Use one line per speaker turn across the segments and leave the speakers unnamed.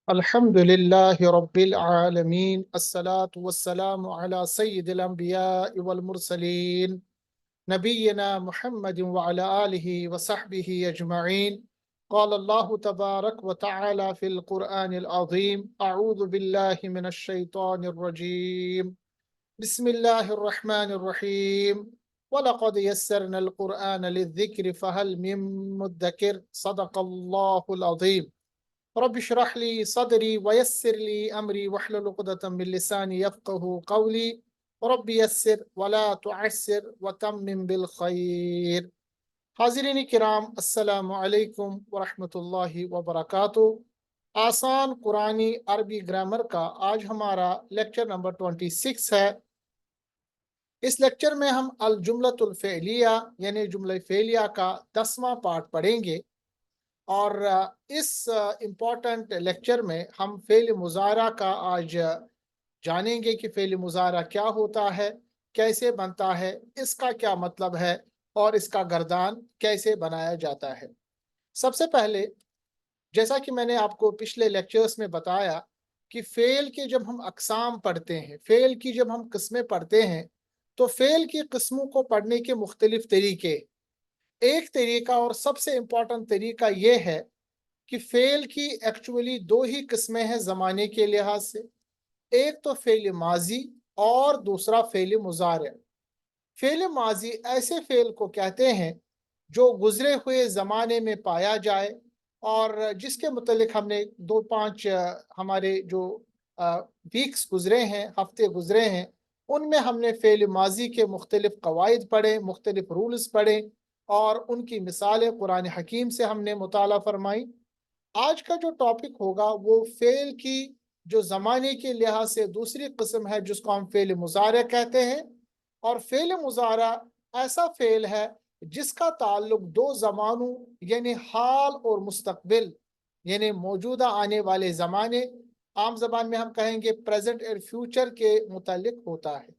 الحمد لله رب العالمين الصلاة والسلام على سيد الأنبياء والمرسلين نبينا محمد وعلى آله وصحبه أجمعين. قال الله تبارك وتعالى في القرآن العظيم: أعوذ بالله من الشيطان الرجيم، بسم الله الرحمن الرحيم. ولقد يسرنا القرآن للذكر فهل من مدكر. صدق الله العظيم. رب اشرح لي صدري ويسر لي أمري واحلل عقدة من لساني يفقه قولي. رب يسر ولا تعسر وتمم بالخير. حاضرین کرام، السلام علیکم ورحمۃ اللہ وبرکاتہ۔ آسان قرآنی عربی گرامر کا آج ہمارا لیکچر نمبر 26 ہے۔ اس لیکچر میں ہم الجملۃ الفعلیہ یعنی جملہ فعلیہ کا 10واں پارٹ پڑھیں گے، اور اس امپورٹنٹ لیکچر میں ہم فعل مضارع کا آج جانیں گے کہ فعل مضارع کیا ہوتا ہے، کیسے بنتا ہے، اس کا کیا مطلب ہے اور اس کا گردان کیسے بنایا جاتا ہے۔ سب سے پہلے، جیسا کہ میں نے آپ کو پچھلے لیکچرز میں بتایا کہ فعل کے جب ہم اقسام پڑھتے ہیں، فعل کی جب ہم قسمیں پڑھتے ہیں، تو فعل کی قسموں کو پڑھنے کے مختلف طریقے۔ ایک طریقہ اور سب سے امپورٹنٹ طریقہ یہ ہے کہ فعل کی ایکچولی 2 ہی قسمیں ہیں زمانے کے لحاظ سے، ایک تو فعل ماضی اور دوسرا فعل مضارع۔ فعل ماضی ایسے فعل کو کہتے ہیں جو گزرے ہوئے زمانے میں پایا جائے، اور جس کے متعلق ہم نے 2-5 ہمارے جو ویکس گزرے ہیں، ہفتے گزرے ہیں، ان میں ہم نے فعل ماضی کے مختلف قواعد پڑھے، مختلف رولز پڑھے، اور ان کی مثالیں قرآن حکیم سے ہم نے مطالعہ فرمائی۔ آج کا جو ٹاپک ہوگا وہ فعل کی جو زمانے کے لحاظ سے دوسری قسم ہے، جس کو ہم فعل مضارع کہتے ہیں۔ اور فعل مضارع ایسا فعل ہے جس کا تعلق 2 زمانوں یعنی حال اور مستقبل، یعنی موجودہ آنے والے زمانے، عام زبان میں ہم کہیں گے پریزنٹ اور فیوچر کے متعلق ہوتا ہے۔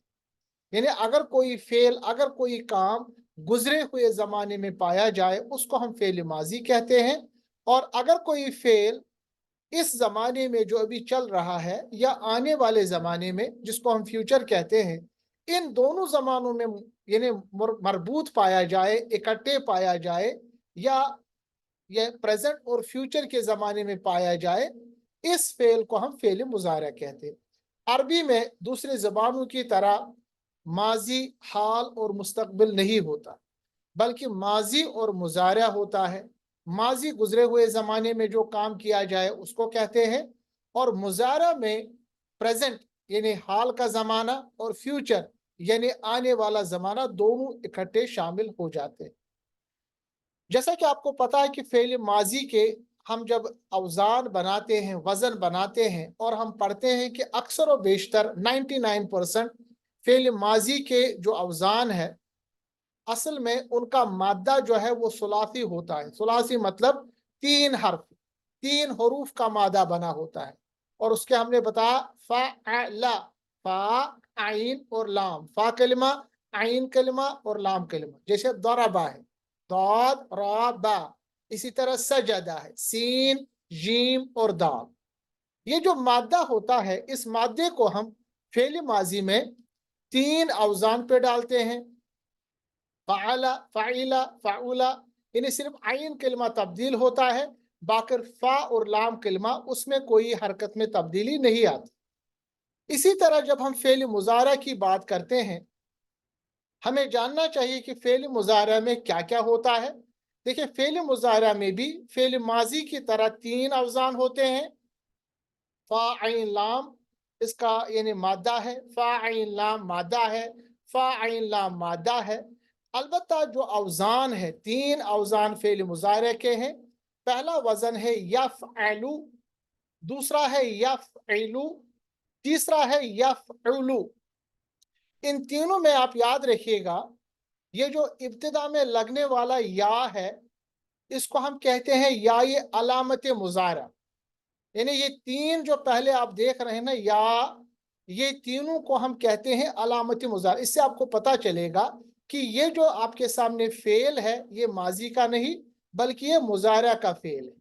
یعنی اگر کوئی فعل، اگر کوئی کام گزرے ہوئے زمانے میں پایا جائے، اس کو ہم فعل ماضی کہتے ہیں، اور اگر کوئی فعل اس زمانے میں جو ابھی چل رہا ہے یا آنے والے زمانے میں، جس کو ہم فیوچر کہتے ہیں، ان دونوں زمانوں میں یعنی مربوط پایا جائے، اکٹھے پایا جائے، یا یہ پریزنٹ اور فیوچر کے زمانے میں پایا جائے، اس فعل کو ہم فعل مضارع کہتے ہیں۔ عربی میں دوسرے زبانوں کی طرح ماضی، حال اور مستقبل نہیں ہوتا، بلکہ ماضی اور مضارع ہوتا ہے۔ ماضی گزرے ہوئے زمانے میں جو کام کیا جائے اس کو کہتے ہیں، اور مضارع میں پریزنٹ یعنی حال کا زمانہ اور فیوچر یعنی آنے والا زمانہ دونوں اکٹھے شامل ہو جاتے ہیں۔ جیسا کہ آپ کو پتا ہے کہ فعل ماضی کے ہم جب اوزان بناتے ہیں، وزن بناتے ہیں، اور ہم پڑھتے ہیں کہ اکثر و بیشتر 99% فعل ماضی کے جو اوزان ہے، اصل میں ان کا مادہ جو ہے وہ ثلاثی ہوتا ہے۔ ثلاثی مطلب 3 حرف، 3 حروف کا مادہ بنا ہوتا ہے، اور اس کے ہم نے بتایا فعل، فا، عین اور لام، فا کلمہ، عین کلمہ اور لام کلمہ۔ جیسے ضربہ ہے، ضاد را با، اسی طرح سجدہ ہے، سین، جیم اور دال۔ یہ جو مادہ ہوتا ہے، اس مادے کو ہم فعل ماضی میں 3 اوزان پہ ڈالتے ہیں، فعل، فعیل، فعولا، یعنی صرف عین کلمہ تبدیل ہوتا ہے، باقی فا اور لام کلمہ اس میں کوئی حرکت میں تبدیلی نہیں آتی۔ اسی طرح جب ہم فعل مضارع کی بات کرتے ہیں، ہمیں جاننا چاہیے کہ فعل مضارع میں کیا کیا ہوتا ہے۔ دیکھیں، فعل مضارع میں بھی فعل ماضی کی طرح 3 اوزان ہوتے ہیں۔ فا عین لام اس کا یعنی مادہ ہے، فا عین لام مادہ ہے، فا عین لام مادہ ہے۔ البتہ جو اوزان ہے، 3 اوزان فعل مضارع کے ہیں۔ پہلا وزن ہے یفعلو، دوسرا ہے یفعلو، تیسرا ہے یفعلو۔ ان تینوں میں آپ یاد رکھیے گا، یہ جو ابتدا میں لگنے والا یا ہے، اس کو ہم کہتے ہیں یا یہ علامت مضارع، یعنی یہ 3 جو پہلے آپ دیکھ رہے ہیں نا یا، یہ تینوں کو ہم کہتے ہیں علامت مضارع۔ اس سے آپ کو پتا چلے گا کہ یہ جو آپ کے سامنے فعل ہے، یہ ماضی کا نہیں بلکہ یہ مضارع کا فعل ہے۔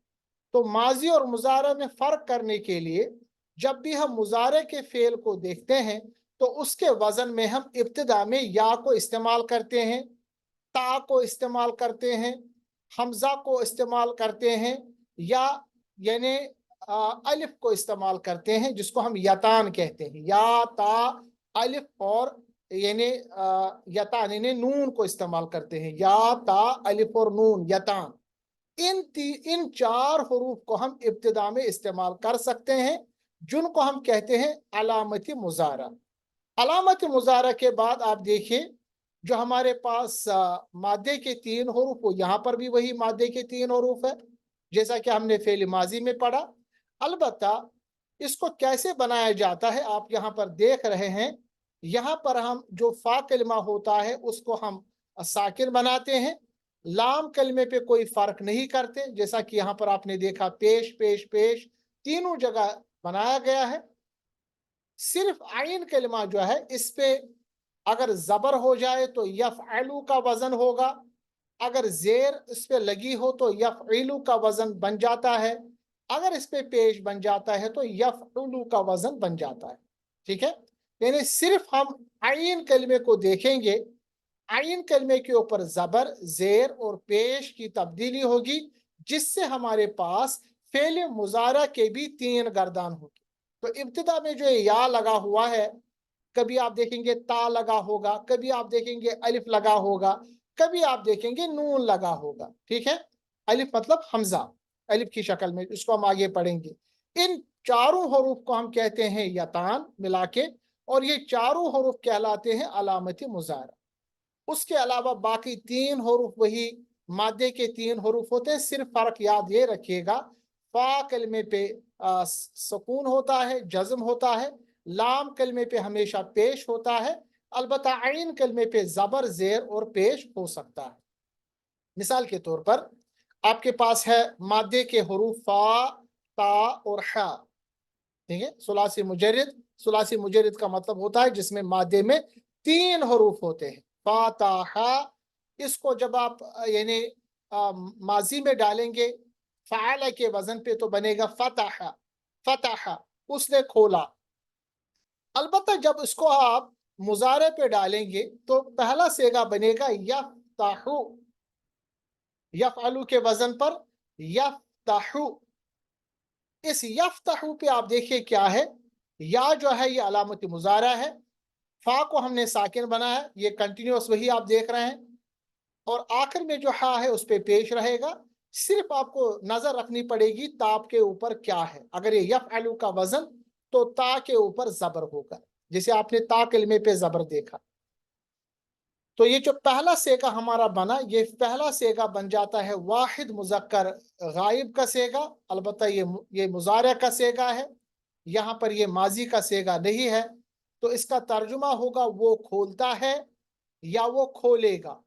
تو माजी और मुजारा में फ़र्क करने के लिए जब भी हम मुजारे के फ़ेल को देखते हैं तो उसके वज़न में हम इब्तिदा में या को इस्तेमाल करते हैं, ता को इस्तेमाल करते हैं, हमज़ा को इस्तेमाल करते हैं, या यानी अलिफ को इस्तेमाल करते हैं, जिसको हम यतान कहते हैं। या, ता, अलिफ और यानी यतान यानी नून को इस्तेमाल करते हैं। या, ता, अलिफ और नून, यतान। इन 4 हरूफ को हम इब्तिदा में इस्तेमाल कर सकते हैं, जिनको हम कहते हैं अलामत मुजारा। अलामत मुजारा के बाद आप देखिए जो हमारे पास मादे के 3 हरूफ, वो यहाँ पर भी वही मादे के 3 हरूफ है, जैसा कि हमने फेल माजी में पढ़ा। अलबत्ता इसको कैसे बनाया जाता है आप यहाँ पर देख रहे हैं। यहाँ पर हम जो फा कलमा होता है उसको हम साकिन बनाते हैं, लाम कलमे पे कोई फर्क नहीं करते, जैसा कि यहाँ पर आपने देखा पेश पेश पेश तीनों जगह बनाया गया है। सिर्फ आइन कलमा जो है इस पे अगर जबर हो जाए तो यफ़अलु का वजन होगा, अगर जेर इस पे लगी हो तो यफ़इलु का वजन बन जाता है, अगर इस पे पेश बन जाता है तो यफ़उलु का वजन बन जाता है। ठीक है, यानी सिर्फ हम आइन कलमे को देखेंगे, आइन कलमे के ऊपर जबर, जेर और पेश की तब्दीली होगी, जिससे हमारे पास फेल मुजारा के भी 3 गर्दान होगी। तो इब्तिदा में जो या लगा हुआ है, कभी आप देखेंगे ता लगा होगा, कभी आप देखेंगे अलिफ लगा होगा, कभी आप देखेंगे नून लगा होगा। ठीक है, अलिफ मतलब हमजा, अलिफ की शक्ल में, इसको हम आगे पढ़ेंगे। इन चारों हरूफ को हम कहते हैं यतान मिला के, और ये चारों हरूफ कहलाते हैं अलामत मुजारा। उसके अलावा बाकी 3 हरूफ वही मादे के 3 हरूफ होते हैं। सिर्फ फर्क याद ये रखिएगा, फा कलमे पे सुकून होता है, जज्म होता है, लाम कलमे पे हमेशा पेश होता है, अलबत्ता आइन कलमे पे जबर, जेर और पेश हो सकता है। मिसाल के तौर पर आपके पास है मादे के हरूफ फा, ता और हा। ठीक है, सुलासी मुजर्रिद। सुलासी मुजर्रिद का मतलब होता है जिसमें मादे में 3 हरूफ होते हैं, फा, ता, हा। इसको जब आप यानी माजी में डालेंगे फ़अल के वजन पे तो बनेगा फतह, फतह, उसने खोला। अलबत्ता जब इसको आप मुजारे पे डालेंगे तो पहला सेगा बनेगा यफ्ताहु, यफ़अलु के वजन पर यफ्ताहु। इस यफ्ताहु पे आप देखिए क्या है, या जो है ये अलामत मुजारा है, फा को हमने साकिन बनाया, ये कंटिन्यूस वही आप देख रहे हैं, और आखिर में जो हा है उस पे पेश रहेगा। सिर्फ आपको नजर रखनी पड़ेगी ताप के ऊपर क्या है। अगर ये यफ़अलु का वजन तो ता के ऊपर जबर होगा, जैसे आपने ता कलमे पे जबर देखा। तो ये जो पहला सेगा हमारा बना, ये पहला सेगा बन जाता है वाहिद मुज़क्कर गायब का सेगा। अलबत्ता ये मुजारे का सेगा है, यहाँ पर ये माजी का सेगा नहीं है। तो इसका तर्जुमा होगा वो खोलता है या वो खोलेगा।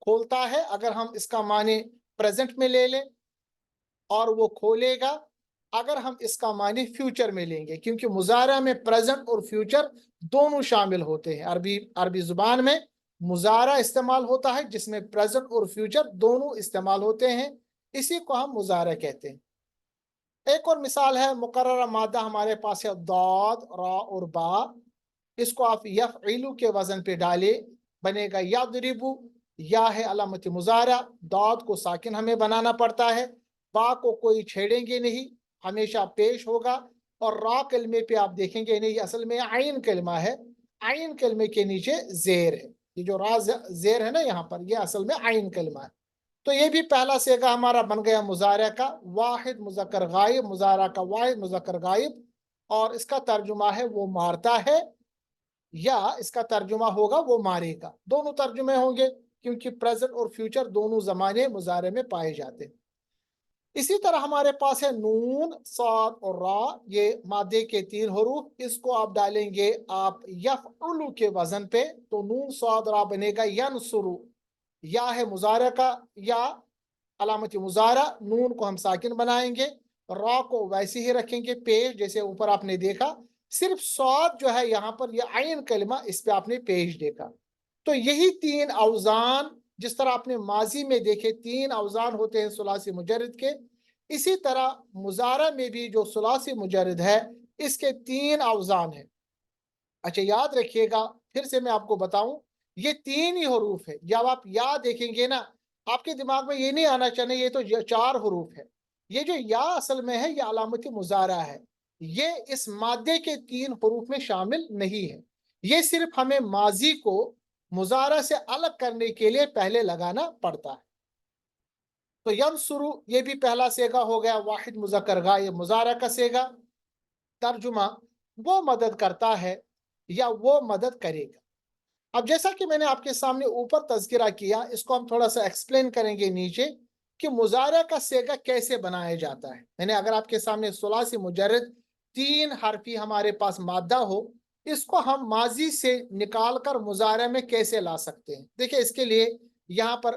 खोलता है अगर हम इसका माने प्रेजेंट में ले लें, और वो खोलेगा अगर हम इसका माने फ्यूचर में लेंगे, क्योंकि मुजारा में प्रेजेंट और फ्यूचर दोनों शामिल होते हैं। अरबी जुबान में मुजारा इस्तेमाल होता है जिसमें प्रेजेंट और फ्यूचर दोनों इस्तेमाल होते हैं, इसी को हम मुजारा कहते हैं। एक और मिसाल है, मुकर्रर मादा हमारे पास है दाद, रा और बा। इसको आप यफ़इलु के वजन पे डाले, बनेगा यदरिबु। या है अलामत मुजारा, दाद को साकिन हमें बनाना पड़ता है, बा को कोई छेड़ेंगे नहीं, हमेशा पेश होगा, और रा कलमे पे आप देखेंगे नहीं, असल में आइन कलमा है, आइन कलमे के नीचे जेर है। ये जो रा जेर है ना यहाँ पर, ये असल में आइन कलमा है। तो ये भी पहला सेगा हमारा बन गया मुजारा का वाहिद मुज़क्कर गायब, मुजारा का वाहिद मुज़क्कर गायब, और इसका तर्जुमा है वो मारता है, या इसका तर्जुमा होगा वो मारेगा। दोनों तर्जुमे होंगे क्योंकि प्रेजेंट और फ्यूचर दोनों जमाने मुजारे में पाए जाते हैं। इसी तरह हमारे पास है नून, साद और रा, ये मादे के 3 हरूफ। इसको आप डालेंगे आप यफ़अलु के वजन पे तो नून साद रा बनेगा यनसुरु। या है मुजारा का या, अलामत मुजारा, नून को हम साकिन बनाएंगे, रा को वैसे ही रखेंगे पेश जैसे ऊपर आपने देखा। सिर्फ साद जो है यहाँ पर ये आइन कलमा, इस पे आपने पेश देखा। तो यही 3 अवजान, जिस तरह आपने माजी में देखे 3 अवजान होते हैं सुलासी मुजर्रिद के, اسی طرح مضارع میں بھی جو ثلاثی مجرد ہے اس کے 3 اوزان ہیں۔ اچھا یاد رکھیے گا، پھر سے میں آپ کو بتاؤں، یہ 3 ہی حروف ہے۔ جب آپ یا دیکھیں گے نا، آپ کے دماغ میں یہ نہیں آنا چاہیے یہ تو 4 حروف ہے۔ یہ جو یا اصل میں ہے یہ علامت مضارع ہے، یہ اس مادے کے 3 حروف میں شامل نہیں ہے۔ یہ صرف ہمیں ماضی کو مضارع سے الگ کرنے کے لیے پہلے لگانا پڑتا ہے۔ تو ینصرو یہ بھی پہلا سیگا ہو گیا، واحد مذکر غائب مضارع کا سیگا۔ ترجمہ وہ مدد کرتا ہے یا وہ مدد کرے گا۔ اب جیسا کہ میں نے آپ کے سامنے اوپر تذکرہ کیا، اس کو ہم تھوڑا سا ایکسپلین کریں گے نیچے کہ مضارع کا سیگا کیسے بنایا جاتا ہے۔ یعنی اگر آپ کے سامنے ثلاثی مجرد 3 حرفی ہمارے پاس مادہ ہو، اس کو ہم ماضی سے نکال کر مضارع میں کیسے لا سکتے ہیں؟ دیکھیں اس کے لیے یہاں پر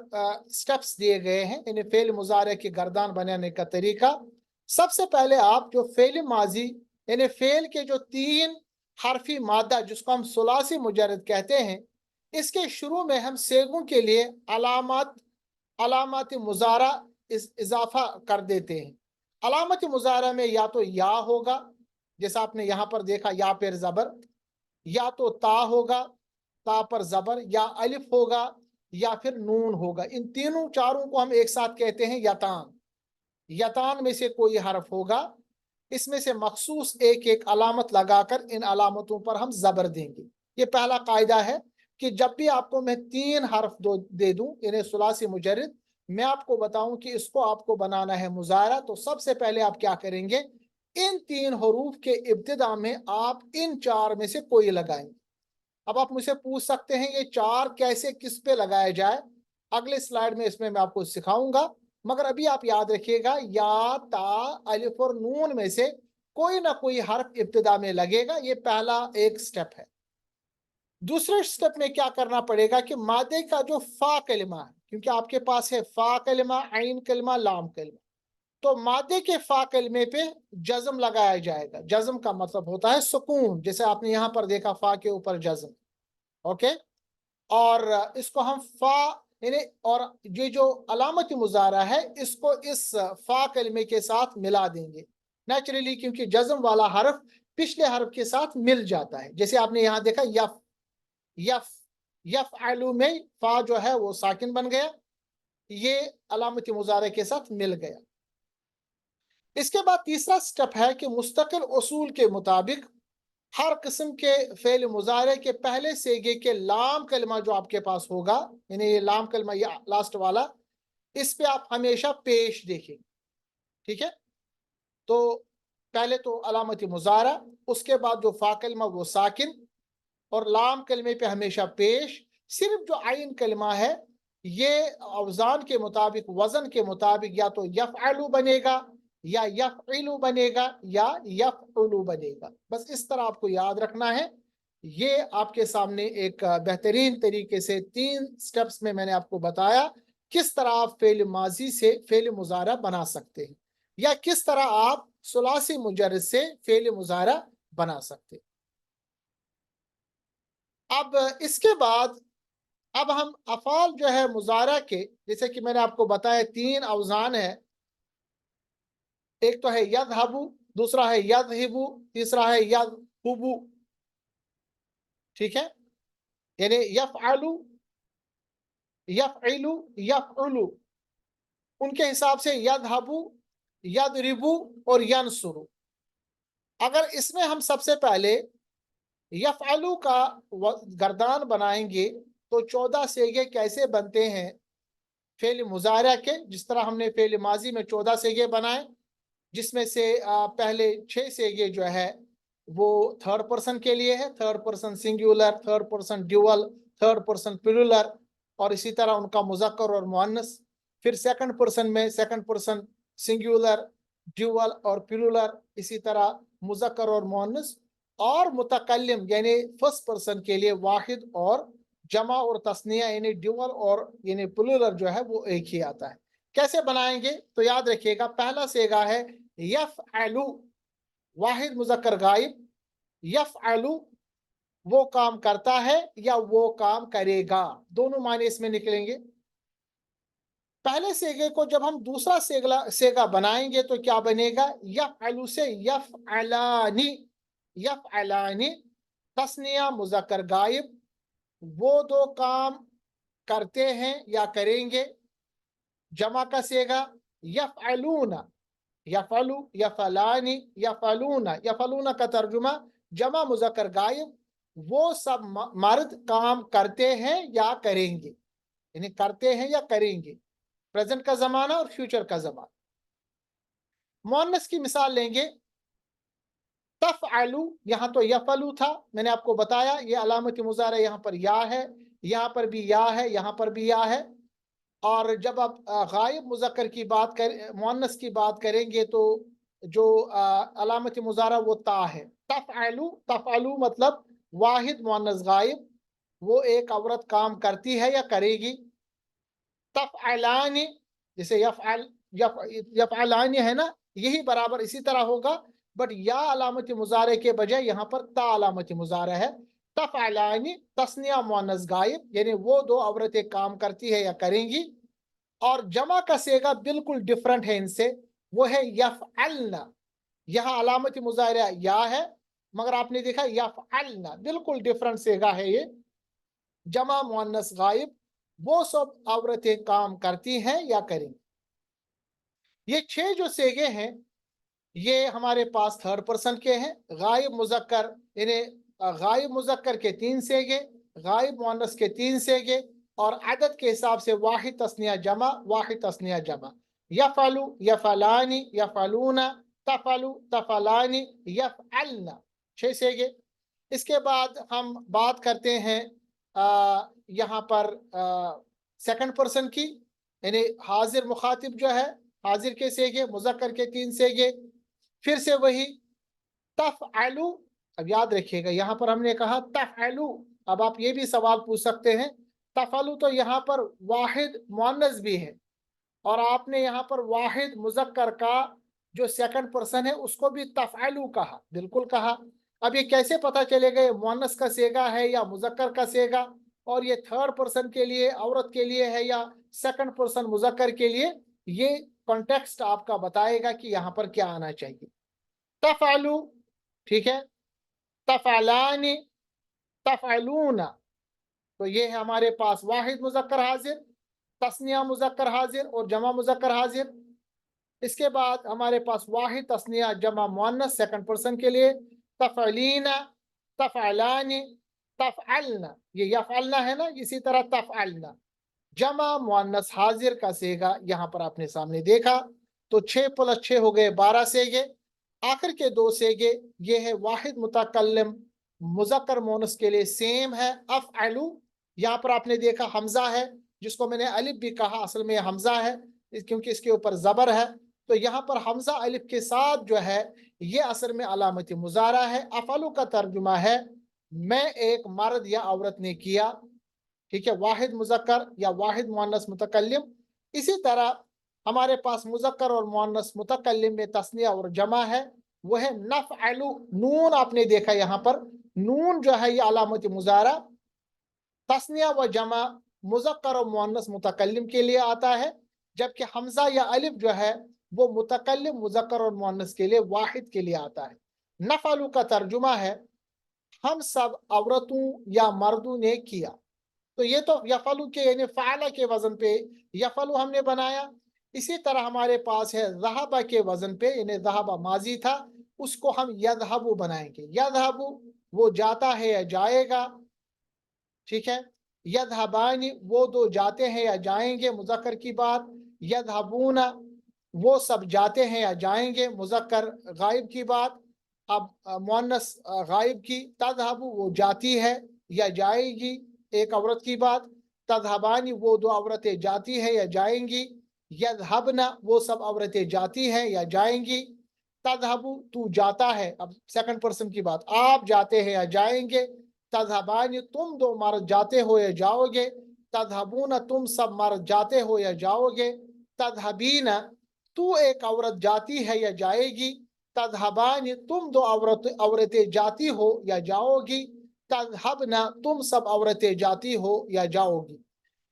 سٹیپس دیے گئے ہیں، یعنی فعل مضارع کی گردان بنانے کا طریقہ۔ سب سے پہلے آپ جو فعل ماضی یعنی فعل کے جو 3 حرفی مادہ جس کو ہم ثلاثی مجرد کہتے ہیں، اس کے شروع میں ہم سیغوں کے لیے علامات مضارع اضافہ کر دیتے ہیں۔ علامت مضارع میں یا تو یا ہوگا، جیسا آپ نے یہاں پر دیکھا یا پر زبر، یا تو تا ہوگا، تا پر زبر، یا الف ہوگا، یا پھر نون ہوگا۔ ان تینوں چاروں کو ہم ایک ساتھ کہتے ہیں یتان۔ یتان میں سے کوئی حرف ہوگا، اس میں سے مخصوص ایک ایک علامت لگا کر ان علامتوں پر ہم زبر دیں گے۔ یہ پہلا قاعدہ ہے کہ جب بھی آپ کو میں 3 حرف دے دوں یعنی ثلاثی مجرد، میں آپ کو بتاؤں کہ اس کو آپ کو بنانا ہے مضارع، تو سب سے پہلے آپ کیا کریں گے؟ ان 3 حروف کے ابتدا میں آپ ان 4 میں سے کوئی لگائیں گے۔ اب آپ مجھ سے پوچھ سکتے ہیں یہ 4 کیسے کس پہ لگایا جائے؟ اگلے سلائیڈ میں اس میں آپ کو سکھاؤں گا، مگر ابھی آپ یاد رکھیے گا یا تا الف اور نون میں سے کوئی نہ کوئی حرف ابتدا میں لگے گا۔ یہ پہلا ایک سٹیپ ہے۔ دوسرے سٹیپ میں کیا کرنا پڑے گا کہ مادے کا جو فا کلمہ ہے، کیونکہ آپ کے پاس ہے فا کلمہ، عین کلمہ، لام کلمہ، تو مادے کے فا کلمے پہ جزم لگایا جائے گا۔ جزم کا مطلب ہوتا ہے سکون، جیسے آپ نے یہاں پر دیکھا فا کے اوپر جزم، اوکے۔ اور اس کو ہم فا یعنی اور یہ جو علامت مضارع ہے اس کو اس فا کلمے کے ساتھ ملا دیں گے نیچرلی، کیونکہ جزم والا حرف پچھلے حرف کے ساتھ مل جاتا ہے۔ جیسے آپ نے یہاں دیکھا یفعلو میں فا جو ہے وہ ساکن بن گیا، یہ علامت مضارع کے ساتھ مل گیا۔ اس کے بعد تیسرا سٹیپ ہے کہ مستقل اصول کے مطابق ہر قسم کے فعل مضارع کے پہلے سیگے کے لام کلمہ جو آپ کے پاس ہوگا، یعنی یہ لام کلمہ یہ لاسٹ والا، اس پہ آپ ہمیشہ پیش دیکھیں، ٹھیک ہے؟ تو پہلے تو علامت مضارع، اس کے بعد جو فا کلمہ وہ ساکن، اور لام کلمے پہ ہمیشہ پیش۔ صرف جو عین کلمہ ہے یہ اوزان کے مطابق، وزن کے مطابق یا تو یفعلو بنے گا، یا یفعلو بنے گا، یا یفعلو بنے گا۔ بس اس طرح آپ کو یاد رکھنا ہے۔ یہ آپ کے سامنے ایک بہترین طریقے سے 3 سٹیپس میں نے آپ کو بتایا کس طرح آپ فعل ماضی سے فعل مضارع بنا سکتے ہیں، یا کس طرح آپ ثلاثی مجرد سے فعل مضارع بنا سکتے ہیں۔ اب اس کے بعد اب ہم افعال جو ہے مضارع کے، جیسے کہ میں نے آپ کو بتایا 3 اوزان ہے، ایک تو ہے یذهبو، دوسرا ہے یذهبو، تیسرا ہے یذهبو، ٹھیک ہے؟ یعنی یفعلو، یفعلو، یفعلو، ان کے حساب سے یذهبو، یضربو اور ینصرو۔ اگر اس میں ہم سب سے پہلے یفعلو کا گردان بنائیں گے تو 14 سیگے کیسے بنتے ہیں فعل مضارع کے، جس طرح ہم نے فعل ماضی میں 14 سیگے بنائے، جس میں سے پہلے 6 سیگے جو ہے وہ تھرڈ پرسن کے لیے ہے، third person singular, third person dual, third person plural, اور اسی طرح ان کا مذکر اور مؤنث۔ پھر سیکنڈ پرسن میں سیکنڈ پرسن سنگولر، ڈیول اور پلورل، اسی طرح مذکر اور مؤنث۔ اور متکلم یعنی فرسٹ پرسن کے لیے واحد اور جمع اور تثنیہ یعنی ڈیول اور یعنی پلورل جو ہے وہ ایک ہی آتا ہے۔ کیسے بنائیں گے؟ تو یاد رکھیے گا پہلا سیگا ہے یفعلو، واحد مذکر غائب، یفعلو وہ کام کرتا ہے یا وہ کام کرے گا، دونوں معنی اس میں نکلیں گے۔ पहले सेगे को जब हम दूसरा सेगा बनाएंगे तो क्या बनेगा? यफ़अलु से यफ़अलानी, यफ़अलानी तस्निया मुज़क्कर गायब, वो दो काम करते हैं या करेंगे। जमा का सेगा यफ़अलूना, यफ़अलु, यफ़अलानी, यफ़अलूना, यफ़अलूना का तर्जुमा जमा मुज़क्कर गायब, वो सब मर्द काम करते हैं या करेंगे, यानी करते हैं या करेंगे, प्रेजेंट का जमाना और फ्यूचर का जमाना। मुअन्नस की मिसाल लेंगे, तफ़अलु, यहाँ तो यफ़अलु था, मैंने आपको बताया ये अलामत मुज़ारा, यहाँ पर या है, यहाँ पर भी या है, यहाँ पर भी या है। और जब आप गायब मुज़क्कर की बात कर, मुअन्नस की बात करेंगे तो जो अलामत मुज़ारा वो ता है। तफ़अलु, तफ़अलु मतलब वाहिद मुअन्नस गायब, वो एक औरत काम करती है या करेगी। तफ़अलानी, जैसे यफ़अलानी है ना, यही बराबर इसी तरह होगा, बट या अलामत मुज़ारे के बजाय यहाँ पर ता अलामत मुज़ारा है। तफ़अलानी तस्निया मुअन्नस गायब, यानी वो दो औरतें काम करती है या करेंगी। और जमा का सेगा बिल्कुल डिफरेंट है इनसे, वो है यफ़अलना। यहाँ अलामत मुज़ारा या है, मगर आपने देखा यफ़अलना, बिल्कुल डिफरेंट सेगा है ये, जमा मुअन्नस गायब, वो सब औरतें काम करती हैं या करेंगी। ये 6 जो सेगे हैं ये हमारे पास थर्ड पर्सन के हैं। गायब मुज़क्कर, इन्हें गायब मुज़क्कर के 3 सेगे, गायब मुअन्नस के 3 सेगे, और अदद के हिसाब से वाहिद तस्निया जमा, वाहिद तस्निया जमा। यफ़अलु, यफ़अलानी, यफ़अलूना, तफ़अलु, तफ़अलानी, यफ़अलना, 6 सेगे। इसके बाद हम बात करते हैं यहाँ पर सेकंड पर्सन की, यानी हाजिर मुखातिब जो है, हाजिर के सेगे, मुज़क्कर के 3 सेगे। फिर से वही तफ़अलु, अब याद रखिएगा यहाँ पर हमने कहा तफ़अलु, अब आप ये भी सवाल पूछ सकते हैं, तफ़अलु तो यहाँ पर वाहिद मुअन्नस भी है, और आपने यहाँ पर वाहिद मुज़क्कर का जो सेकंड पर्सन है उसको भी तफ़अलु कहा, बिल्कुल कहा। अब ये कैसे पता चलेगा ये मुअन्नस का सेगा है या मुज़क्कर का सेगा, और ये थर्ड पर्सन के लिए, औरत के लिए है, या सेकंड पर्सन मुज़क्कर के लिए? ये कॉन्टेक्स्ट आपका बताएगा कि यहाँ पर क्या आना चाहिए। तफ़अलु, ठीक है, तफ़अलानी, तफ़अलूना, तो ये है हमारे पास वाहिद मुज़क्कर हाजिर, तस्निया मुज़क्कर हाजिर और जमा मुज़क्कर हाजिर। इसके बाद हमारे पास वाहिद तस्निया जमा मुअन्नस सेकंड पर्सन के लिए, तफ़अलीना, तफ़अलानी, तफ़अलना, ये यफ़अलना है ना, इसी तरह तफ़अलना। जमा मुअन्नस हाजिर का सेगा यहाँ पर आपने सामने देखा, तो 6 + 6 हो गए 12 सेगे। आखिर के 2 सेगे ये है वाहिद मुतकल्लिम मुज़क्कर मुअन्नस के लिए सेम है, अफ़अलु, यहाँ पर आपने देखा हमजा है, जिसको मैंने अलिफ भी कहा, असल में हमजा है क्योंकि इसके ऊपर ज़बर है, तो यहाँ पर हमजा अलिफ के साथ जो है ये असल में अलामत मुज़ारा है। अफ़अलु का तर्जुमा है मैं एक मर्द या औरत ने किया, ठीक है, वाहिद मुज़क्कर या वाहिद मुअन्नस मुतकल्लिम। इसी तरह हमारे पास मुज़क्कर और मुअन्नस मुतकल्लिम में तस्निया और जमा है, वो है नफ़अलु। नून आपने देखा यहाँ पर, नून जो है ये अलामत मुज़ारा तस्निया व जमा मुज़क्कर और मुअन्नस मुतकल्लिम के लिए आता है, जबकि हमजा या अलिफ जो है वो मुतकल्लिम मुज़क्कर और मुअन्नस के लिए वाहिद के लिए आता है। नफ़अलु का तर्जुमा है हम सब औरतों या मर्दों ने किया, तो ये तो यफ़अलु के यानी फ़अल के वज़न पे यफ़अलु हमने बनाया। इसी तरह हमारे पास है ज़हब के वज़न पे, यानी ज़हब माज़ी था, उसको हम यज़हबु बनाएंगे। यज़हबु वो जाता है या जाएगा, ठीक है। यज़हबानी वो दो जाते हैं या जाएंगे, मुज़क्कर की बात। यज़हबूना वो सब जाते हैं या जाएंगे, मुज़क्कर गायब की बात। अब मुअन्नस गायब की, तज़हबु वो जाती है या जाएगी, एक औरत की बात। तज़हबानी वो दो औरतें जाती हैं या जाएंगी। यज़हबना वो सब औरतें जाती हैं या जाएंगी। तज़हबु तू जाता है, अब सेकंड पर्सन की बात, आप जाते हैं या जाएंगे। तज़हबानी तुम दो मर्द जाते हो या जाओगे। तज़हबूना तुम सब मर्द जाते हो या जाओगे। तज़हबीना तू एक औरत जाती है या जाएगी। तज़हबानी तुम दो औरतें जाती हो या जाओगी। तज़हबना तुम सब औरतें जाती हो या जाओगी।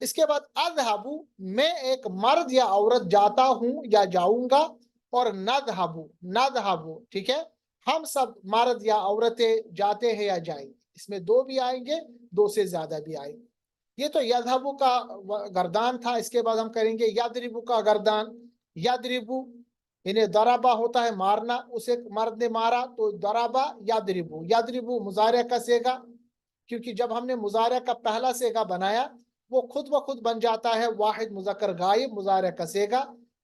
اس کے بعد اذهبو میں ایک مرد یا عورت جاتا ہوں یا جاؤں گا، اور نذهبو ٹھیک ہے، ہم سب مرد یا عورتیں جاتے ہیں یا جائیں گے، اس میں دو بھی آئیں گے، دو سے زیادہ بھی آئیں گے۔ یہ تو یذهبو کا گردان تھا۔ اس کے بعد ہم کریں گے یضربو کا گردان۔ یضربو یعنی ضربہ ہوتا ہے مارنا، اسے مرد نے مارا تو ضربہ یضربو، یضربو مضارع کا صیغہ، کیونکہ جب ہم نے مضارع کا پہلا صیغہ بنایا وہ خود بخود بن جاتا ہے واحد مذکر غائب مضارع کا صیغہ۔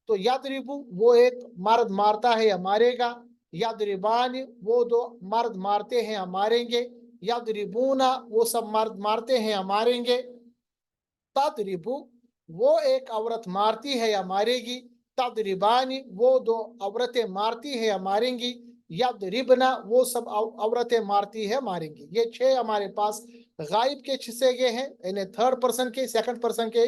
تو یضربو وہ ایک مرد مارتا ہے یا مارے گا، یضربان وہ دو مرد مارتے ہیں یا ماریں گے، یضربون وہ سب مرد مارتے ہیں یا ماریں گے، تضربو وہ ایک عورت مارتی ہے یا مارے گی، تضربانی وہ دو عورتیں مارتی ہے یا ماریں گی، یضربنا وہ سب عورتیں مارتی ہے ماریں گی۔ یہ 6 ہمارے پاس غائب کے صیغے ہیں، یعنی تھرڈ پرسن کے، سیکنڈ پرسن کے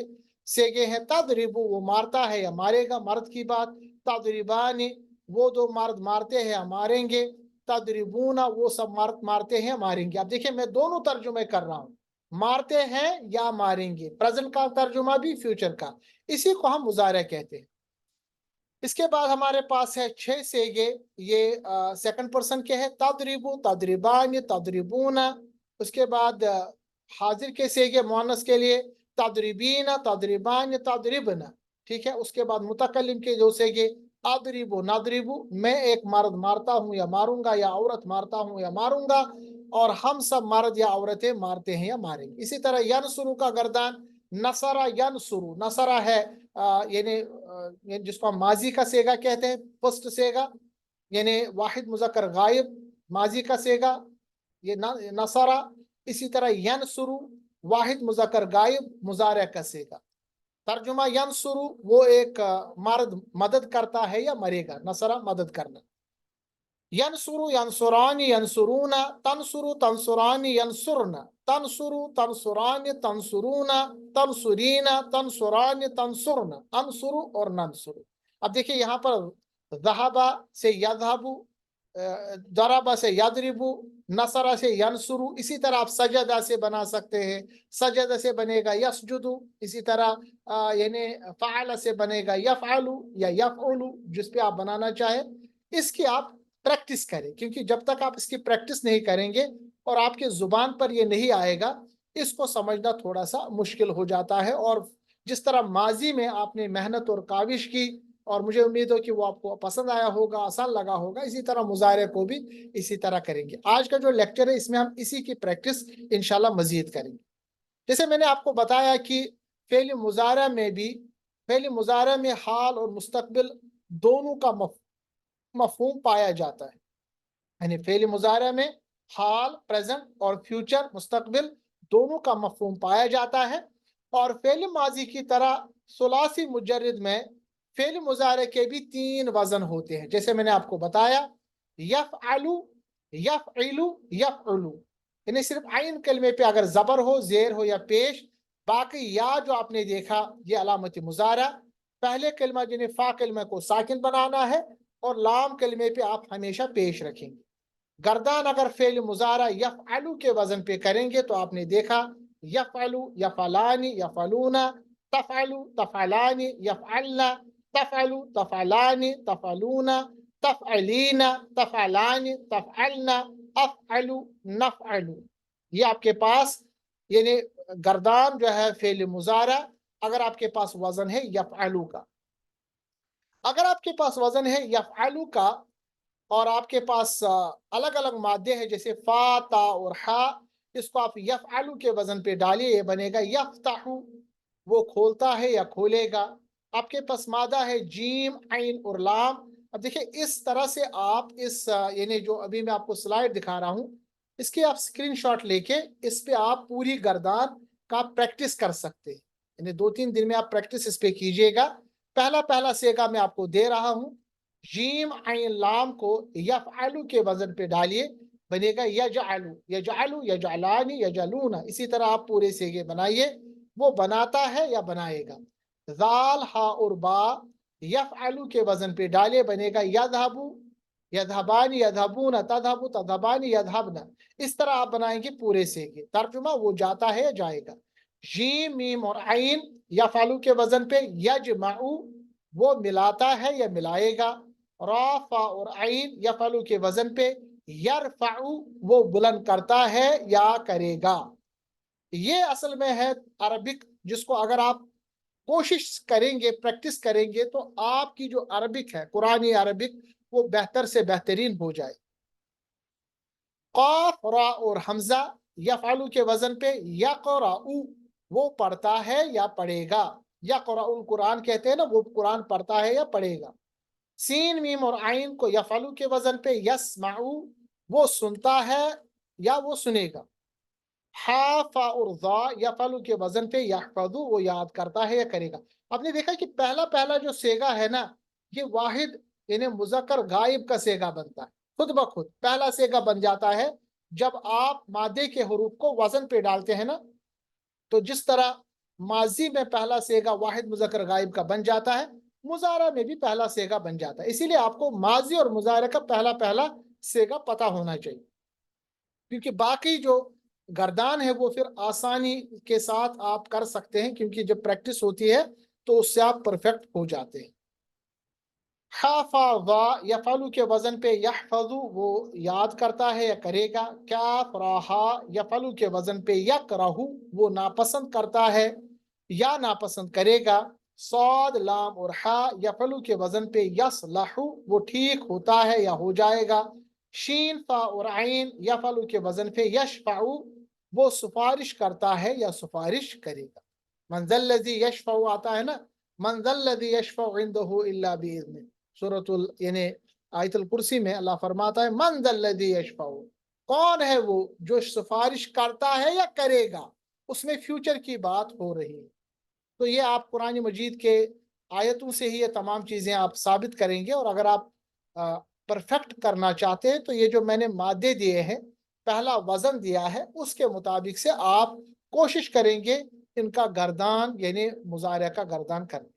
صیغے ہیں۔ تضربو وہ مارتا ہے یا مارے گا، مرد کی بات۔ تضربانی وہ دو مرد مارتے ہیں یا ماریں گے، تضربون وہ سب مرد مارتے ہیں ماریں گے۔ اب دیکھیں میں دونوں ترجمے کر رہا ہوں، مارتے ہیں یا ماریں گے، پریزنٹ کا ترجمہ بھی فیوچر کا، اسی کو ہم مضارع کہتے ہیں۔ اس کے بعد ہمارے پاس ہے 6 صیغے، یہ سیکنڈ پرسن کے ہیں، تضربو، تضربان، تضربون۔ اس کے بعد حاضر کے صیغے مؤنث کے لیے تضربین، تضربان، تضربن، ٹھیک ہے۔ اس کے بعد متکلم کے جو صیغے اضربو، نضربو میں ایک مرد مارتا ہوں یا ماروں گا، یا عورت مارتا ہوں یا ماروں گا، اور ہم سب مرد یا عورتیں مارتے ہیں یا ماریں گے۔ اسی طرح ینصرو کا گردان، نصرہ ینصرو، نصرہ ہے یعنی جس کو ہم ماضی کا صیغہ کہتے ہیں، فرسٹ صیغہ یعنی واحد مذکر غائب ماضی کا صیغہ یہ نصرہ۔ اسی طرح ینصرو واحد مذکر غائب مضارع کا صیغہ۔ ترجمہ ینصرو وہ ایک مرد مدد کرتا ہے یا مرے گا، نصرہ مدد کرنا۔ ینصرو، ینصرانی، ینصرون، تنصرو، تنصرانی، ینصرن، تنصرو، تنصرانی، تنصرون، تنصرین، تنصرانی، تنصرن، انصرو اور ننصرو۔ اب دیکھیں یہاں پر ذہبہ سے یذہبو، ضربہ سے یضربو، نصرہ سے ینصرو، اسی طرح آپ سجدہ سے بنا سکتے ہیں، سجدہ سے بنے گا یسجدو، اسی طرح یعنی فعل سے بنے گا یفعلو یا یفعلو، جس پہ آپ بنانا چاہیں۔ اس کی آپ پریکٹس کریں، کیونکہ جب تک آپ اس کی پریکٹس نہیں کریں گے اور آپ کے زبان پر یہ نہیں آئے گا، اس کو سمجھنا تھوڑا سا مشکل ہو جاتا ہے۔ اور جس طرح ماضی میں آپ نے محنت اور کاوش کی اور مجھے امید ہو کہ وہ آپ کو پسند آیا ہوگا، آسان لگا ہوگا، اسی طرح مضارع کو بھی اسی طرح کریں گے۔ آج کا جو لیکچر ہے اس میں ہم اسی کی پریکٹس انشاءاللہ مزید کریں گے۔ جیسے میں نے آپ کو بتایا کہ فعل مضارع میں بھی، فعل مضارع میں حال اور مستقبل دونوں کا مفہوم پایا جاتا ہے، یعنی فعل مضارع میں حال پریزنٹ اور فیوچر مستقبل دونوں کا مفہوم پایا جاتا ہے۔ اور فعل ماضی کی طرح ثلاثی مجرد میں فعل مضارع کے بھی 3 وزن ہوتے ہیں، جیسے میں نے آپ کو بتایا یفعلو، یفعلو، یفعلو، یعنی صرف عین کلمے پہ اگر زبر ہو، زیر ہو یا پیش، باقی یا جو آپ نے دیکھا یہ علامت مضارع۔ پہلے کلمہ جنہیں فا کلمہ کو ساکن بنانا ہے، اور لام کلمے پہ آپ ہمیشہ پیش رکھیں گے۔ گردان اگر فعل مضارع یفعلو کے وزن پہ کریں گے تو آپ نے دیکھا یفعلو، یفعلانی، یفعلون، تفعلو، تفعلانی، یفعلن، تفعلو، تفعلانی، تفعلون، تفعلین، تفعلانی، تفعلن، افعلو، نفعلو۔ یہ آپ کے پاس یعنی گردان جو ہے فعل مضارع اگر آپ کے پاس وزن ہے یفعلو کا۔ اگر آپ کے پاس وزن ہے یفعلو کا اور آپ کے پاس الگ الگ مادے ہیں جیسے فا، تا اور ہا، اس کو آپ یفعلو کے وزن پہ ڈالیے، یہ بنے گا یفتحو، وہ کھولتا ہے یا کھولے گا۔ آپ کے پاس مادہ ہے جیم، عین اور لام۔ اب دیکھیں اس طرح سے آپ اس یعنی جو ابھی میں آپ کو سلائیڈ دکھا رہا ہوں، اس کے آپ اسکرین شاٹ لے کے اس پہ آپ پوری گردان کا پریکٹس کر سکتے ہیں، یعنی 2-3 دن میں آپ پریکٹس اس پہ کیجئے گا۔ پہلا صیغہ میں آپ کو دے رہا ہوں، جیم عین لام کو یفعلو کے وزن پہ ڈالیے، بنے گا یجعلو، یجعلو، یجعلانی، یجعلون۔ اسی طرح آپ پورے صیغے بنائیے، وہ بناتا ہے یا بنائے گا۔ ذال، ہا اور با یفعلو کے وزن پہ ڈالے، بنے گا یذہبو، یذہبانی، یذہبون، تذہبو، تذہبانی، یذہبن۔ اس طرح آپ بنائیں گے پورے صیغے۔ ترجمہ وہ جاتا ہے یا جائے گا۔ जीम मीम और आइन यफअलु के वजन पे यजमउ वो मिलाता है या मिलाएगा। रा फा और आइन यफअलु के वजन पे यरफअु वो बुलंद करता है या करेगा। ये असल में है अरबिक, जिसको अगर आप कोशिश करेंगे, प्रैक्टिस करेंगे, तो आपकी जो अरबिक है, कुरानी अरबिक, वो बेहतर से बेहतरीन हो जाए। क़ाफ रा और हमजा यफ़अलु के वजन पे यक़रअउ वो पढ़ता है या पढ़ेगा। यक़रअउल कुरान कहते हैं ना, वो कुरान पढ़ता है या पढ़ेगा। सीन मीम और आइन को यफ़अलु के वजन पे यस्मउ वो सुनता है या वो सुनेगा। हा फा और ज़ा यफ़अलु के वजन पे यहफ़ज़ु वो याद करता है या करेगा। आपने देखा कि पहला पहला जो सेगा है ना, ये वाहिद यानी मुज़क्कर गायब का सेगा बनता है, खुद ब खुद पहला सेगा बन जाता है जब आप मादे के हरूफ को वजन पे डालते हैं ना। तो जिस तरह माजी में पहला सेगा वाहिद मुज़क्कर गायब का बन जाता है, मुज़ारा में भी पहला सेगा बन जाता है। इसीलिए आपको माजी और मुज़ारा का पहला पहला सेगा पता होना चाहिए, क्योंकि बाकी जो गर्दान है वो फिर आसानी के साथ आप कर सकते हैं, क्योंकि जब प्रैक्टिस होती है तो उससे आप परफेक्ट हो जाते हैं। हाफा यफअलु के वजन पे यहफज़ु वो याद करता है या करेगा। काफ राहा यफअलु के वजन पे यकरहु वो नापसंद करता है या नापसंद करेगा। सौद लाम और हा यफअलु के वजन पे यस्लहु वो ठीक होता है या हो जाएगा। शीन फा और आइन यफअलु के वजन पे यशफअु वो सिफारिश करता है या सिफारिश करेगा। मंज़ल्लज़ी यशफअु आता है ना, मंज़ल्लज़ी यशफअु इंदहु इल्ला बिइज़्निह। सूरतुल यानी आयतुल कुर्सी में अल्लाह फरमाता है मन ज़ल्लज़ी यशफ़अउ, कौन है वो जो सिफारिश करता है या करेगा, उसमें फ्यूचर की बात हो रही है। तो ये आप कुरान मजीद के आयतों से ही ये तमाम चीज़ें आप साबित करेंगे। और अगर आप परफेक्ट करना चाहते हैं तो ये जो मैंने मादे दिए हैं, पहला वज़न दिया है, उसके मुताबिक से आप कोशिश करेंगे इनका गर्दान यानी मुज़ारिया का गर्दान करने।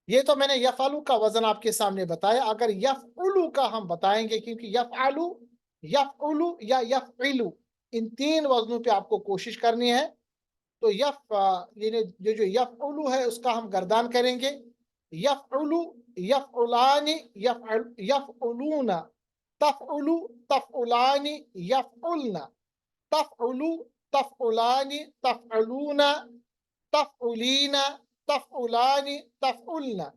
ये तो मैंने यफ़अलु का वजन आपके सामने बताया। अगर यफ़उलु का हम बताएंगे, क्योंकि यफ़अलु, यफ़उलु या यफ़इलु इन तीन वजनों पे आपको कोशिश करनी है। तो ये जो यफ़उलु है उसका हम गर्दान करेंगे। यफ़उलु, यफ़उलानी, यफ़उलूना, तफ़उलु, तफ़उलानी, यफ़उलना, तफ़उलु, तफ़उलानी, तफ़अलूना, तफ़उलीना, तफ़उलानी, तफ़उलना,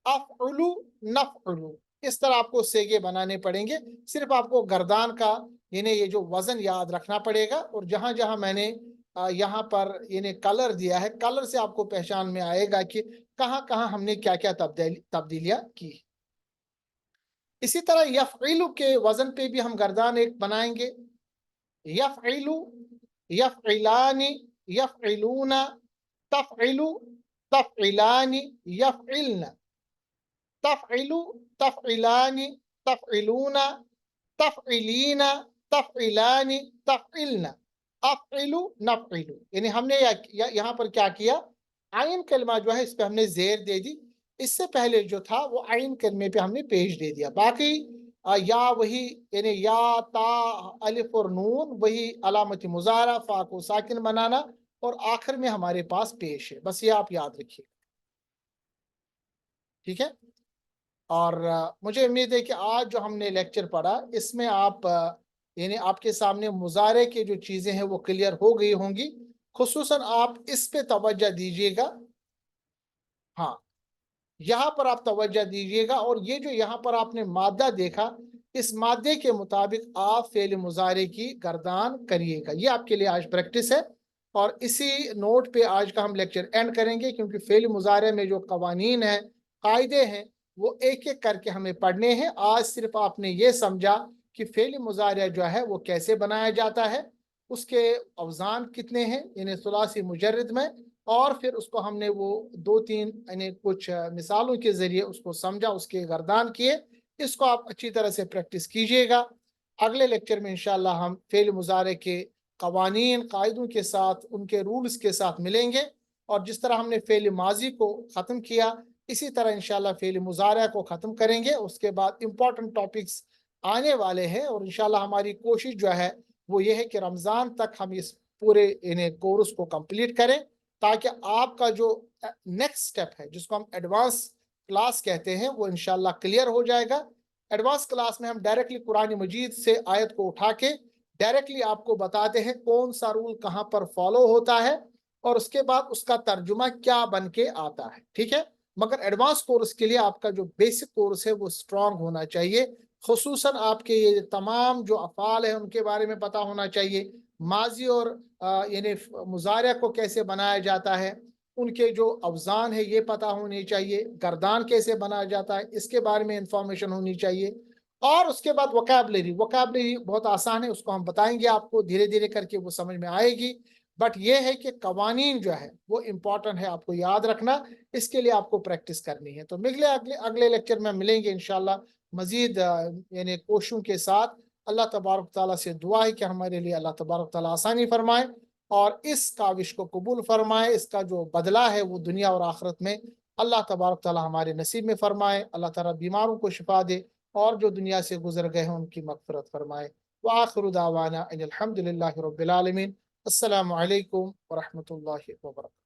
अफ़उलु, नफ़उलु। इस तरह आपको सेगे बनाने पड़ेंगे। सिर्फ आपको गर्दान का यानी ये जो वज़न याद रखना पड़ेगा। और जहाँ जहाँ मैंने यहाँ पर यानी कलर दिया है, कलर से आपको पहचान में आएगा कि कहाँ कहाँ हमने क्या क्या तब्दीलियाँ की। इसी तरह यफ़इलु के वज़न पे भी हम गर्दान एक बनाएंगे। यफ़इलु, यफ़इलानी, यफ़इलूना, तफ़इलु, तफ़इलानी, यफ़इलना, तफ़इलु, तफ़इलानी, तफ़इलूना, तफ़इलीना, तफ़इलानी, तफ़इलना, अफ़इलु, नफ़इलु। यानी हमने यहाँ पर क्या किया, आइन कलमा जो है इस पे हमने ज़ेर दे दी। इससे पहले जो था वो आइन कलमे पे हमने पेश दे दिया। बाकी या वही यानी या ता अलिफ और नून वही अलामत मुज़ारा फा को साकिन बनाना, और आखिर में हमारे पास पेश है। बस ये आप याद रखिए, ठीक है। और मुझे उम्मीद है कि आज जो हमने लेक्चर पढ़ा इसमें आप यानी आपके सामने मुज़ारे की जो चीज़ें हैं वो क्लियर हो गई होंगी। खुसूसन आप इस पे तवज्जो दीजिएगा। हाँ, यहाँ पर आप तवज्जो दीजिएगा। और ये जो यहाँ पर आपने मादा देखा, इस मादे के मुताबिक आप फेल मुज़ारे की गर्दान करिएगा। ये आपके लिए आज प्रैक्टिस है। और इसी नोट पे आज का हम लेक्चर एंड करेंगे, क्योंकि फेल मुज़ारे में जो कवानीन हैं, कायदे हैं, वो एक एक करके हमें पढ़ने हैं। आज सिर्फ आपने ये समझा कि फेल मुज़ारे जो है वो कैसे बनाया जाता है, उसके अवजान कितने हैं यानी सुलासी मुजर्रद में, और फिर उसको हमने वो दो तीन यानी कुछ मिसालों के ज़रिए उसको समझा, उसके गर्दान किए। इसको आप अच्छी तरह से प्रैक्टिस कीजिएगा। अगले लेक्चर में इंशाअल्लाह हम फ़ेल मुज़ारे के कवानीन कायदों के साथ, उनके रूल्स के साथ मिलेंगे। और जिस तरह हमने फ़ेल माजी को ख़त्म किया, इसी तरह इंशाअल्लाह फ़ेल मुज़ारा को ख़त्म करेंगे। उसके बाद इम्पॉर्टेंट टॉपिक्स आने वाले हैं। और इंशाअल्लाह हमारी कोशिश जो है वो ये है कि रमज़ान तक हम इस पूरे इन्हें कोर्स को कंप्लीट करें, ताकि आपका जो नेक्स्ट स्टेप है जिसको हम एडवांस क्लास कहते हैं वो इंशाल्लाह क्लियर हो जाएगा। एडवांस क्लास में हम डायरेक्टली कुरान मजीद से आयत को उठा के डायरेक्टली आपको बताते हैं कौन सा रूल कहाँ पर फॉलो होता है और उसके बाद उसका तर्जुमा क्या बन के आता है, ठीक है। मगर एडवांस कोर्स के लिए आपका जो बेसिक कोर्स है वो स्ट्रांग होना चाहिए, खुसूसन आपके ये तमाम जो अफ़ाल है उनके बारे में पता होना चाहिए, माजी और यानी मुजारिया को कैसे बनाया जाता है, उनके जो अवजान है ये पता होनी चाहिए, गर्दान कैसे बनाया जाता है इसके बारे में इंफॉर्मेशन होनी चाहिए। और उसके बाद वोकैबलरी, वोकैबलरी बहुत आसान है, उसको हम बताएंगे आपको, धीरे धीरे करके वो समझ में आएगी। बट ये है कि कवानीन जो है वो इम्पोर्टेंट है, आपको याद रखना, इसके लिए आपको प्रैक्टिस करनी है। तो मिले अगले अगले लेक्चर में मिलेंगे इंशाल्लाह मजीद यानी कोशिशों के साथ। अल्लाह तबारक ताला से दुआ है कि हमारे लिए अल्लाह तबारक ताला आसानी फरमाए और इस काविश को कबूल फरमाए, इसका जो बदला है वो दुनिया और आखिरत में अल्लाह तबारक ताला हमारे नसीब में फरमाए। अल्लाह ताला बीमारों को शिफा दे और जो दुनिया से गुजर गए हैं उनकी मगफरत फरमाए। व आखिरु दावाना अनिल हम्दुलिल्लाहि रब्बिल आलमीन। अस्सलामु अलैकुम व रहमतुल्लाहि व बरकातहू।